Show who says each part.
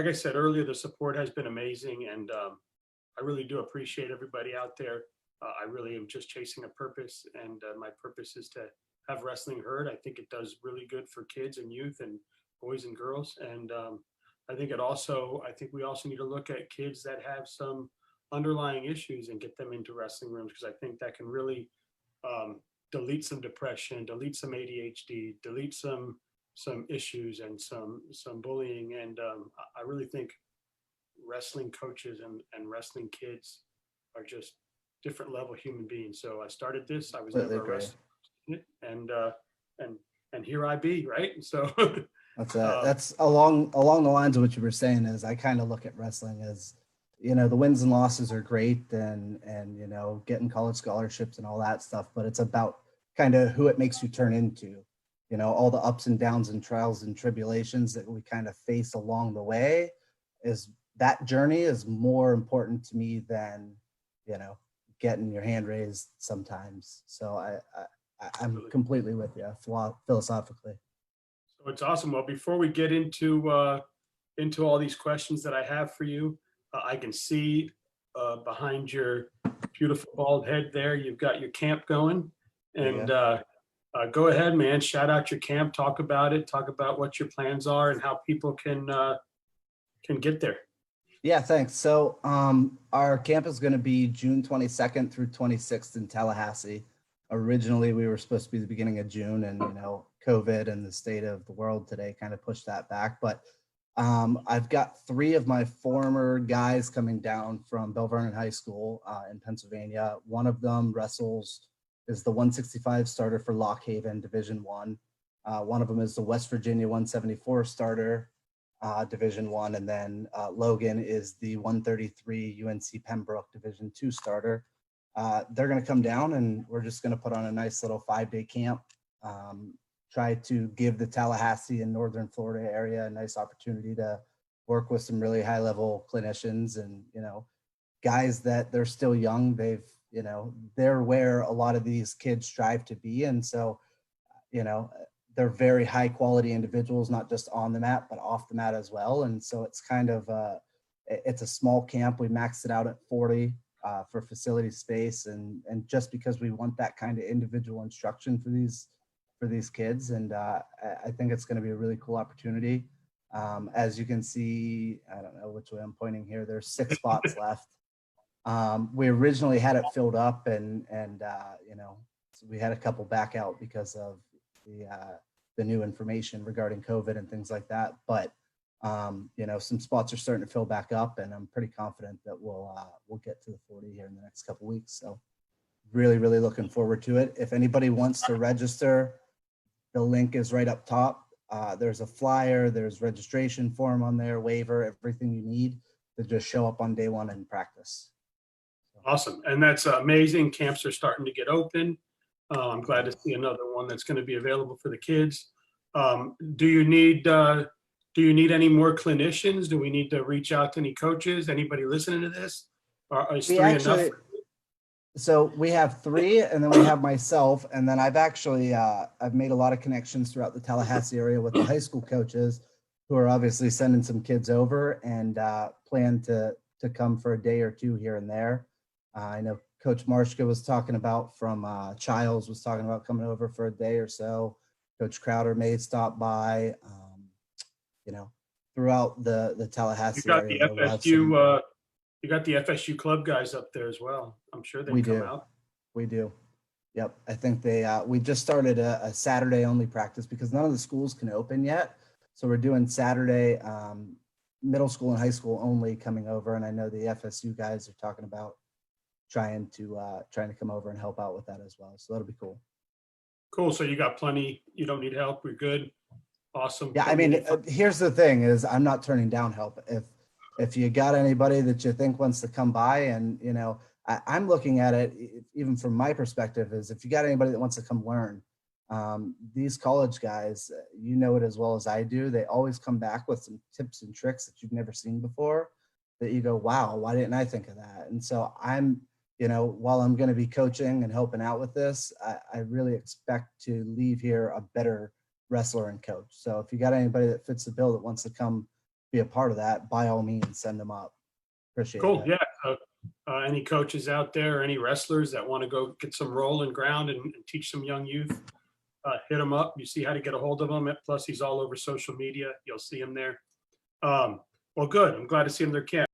Speaker 1: like I said earlier, the support has been amazing, and I really do appreciate everybody out there. I really am just chasing a purpose, and my purpose is to have wrestling heard. I think it does really good for kids and youth and boys and girls, and I think we also need to look at kids that have some underlying issues and get them into wrestling rooms, because I think that can really um, delete some depression, delete some ADHD, delete some issues and some bullying. And I really think wrestling coaches and wrestling kids are just different level human beings. So I started this. I was
Speaker 2: Completely
Speaker 1: never a
Speaker 2: agree.
Speaker 1: wrestler, and and and here I be, right? So um,
Speaker 2: That's along the lines of what you were saying. Is I kind of look at wrestling as, the wins and losses are great, and getting college scholarships and all that stuff, but it's about kind of who it makes you turn into. All the ups and downs and trials and tribulations that we kind of face along the way, is that journey is more important to me than, you know, getting your hand raised sometimes. So I'm
Speaker 1: absolutely.
Speaker 2: completely with you philosophically.
Speaker 1: So it's awesome. Well, before we get into all these questions that I have for you, I can see behind your beautiful bald head there, you've got your camp going,
Speaker 2: There you
Speaker 1: and
Speaker 2: go.
Speaker 1: go ahead, man. Shout out your camp. Talk about it. Talk about what your plans are and how people can get there.
Speaker 2: Yeah, thanks. So our camp is going to be June 22nd through 26th in Tallahassee. Originally, we were supposed to be the beginning of June, and COVID and the state of the world today kind of pushed that back. But I've got three of my former guys coming down from Bell Vernon High School in Pennsylvania. One of them wrestles is the 165 starter for Lock Haven Division One. One of them is the West Virginia 174 starter, Division One, and then Logan is the 133 UNC Pembroke Division Two starter. They're going to come down, and we're just going to put on a nice little 5-day camp. Try to give the Tallahassee and Northern Florida area a nice opportunity to work with some really high level clinicians, and guys that they're still young. They're where a lot of these kids strive to be, and so you know they're very high quality individuals, not just on the mat but off the mat as well. And so it's kind of it's a small camp. We maxed it out at 40 for facility space, and just because we want that kind of individual instruction for these kids. And I think it's going to be a really cool opportunity. As you can see, I don't know which way I'm pointing here, there's 6 spots left. We originally had it filled up, and so we had a couple back out because of the new information regarding COVID and things like that. But some spots are starting to fill back up, and I'm pretty confident that we'll get to the 40 here in the next couple weeks. So really, really looking forward to it. If anybody wants to register, the link is right up top. There's a flyer, there's registration form on there, waiver, everything you need to just show up on day one and practice.
Speaker 1: Awesome. And that's amazing. Camps are starting to get open. I'm glad to see another one that's going to be available for the kids. Do you need any more clinicians? Do we need to reach out to any coaches? Anybody listening to this? Or is
Speaker 2: We
Speaker 1: 3 enough?
Speaker 2: actually, so we have 3, and then we have myself, and then I've actually I've made a lot of connections throughout the Tallahassee area with the high school coaches, who are obviously sending some kids over, and plan to come for a day or two here and there. I know Coach Marshka was talking about from Childs was talking about coming over for a day or so. Coach Crowder may stop by. Throughout the
Speaker 1: You
Speaker 2: Tallahassee
Speaker 1: got
Speaker 2: area,
Speaker 1: the
Speaker 2: though, we'll have some.
Speaker 1: FSU club guys up there as well. I'm sure
Speaker 2: We
Speaker 1: they'd come
Speaker 2: do.
Speaker 1: out.
Speaker 2: We do. Yep. I think we just started a Saturday only practice because none of the schools can open yet. So we're doing Saturday, middle school and high school only coming over. And I know the FSU guys are talking about trying to come over and help out with that as well. So that'll be cool.
Speaker 1: Cool. So you got plenty. You don't need help. We're good. Awesome.
Speaker 2: Yeah. I mean, here's the thing is I'm not turning down help. If you got anybody that you think wants to come by, and, I'm looking at it even from my perspective is if you got anybody that wants to come learn, these college guys, you know it as well as I do, they always come back with some tips and tricks that you've never seen before that you go, wow, why didn't I think of that? And so I'm, while I'm going to be coaching and helping out with this, I really expect to leave here a better wrestler and coach. So if you got anybody that fits the bill that wants to come be a part of that, by all means, send them up. Appreciate
Speaker 1: Cool.
Speaker 2: it.
Speaker 1: Yeah. Any coaches out there, any wrestlers that want to go get some rolling ground and teach some young youth, hit him up. You see how to get a hold of him. Plus, he's all over social media. You'll see him there. Well, good. I'm glad to see him there, Camp.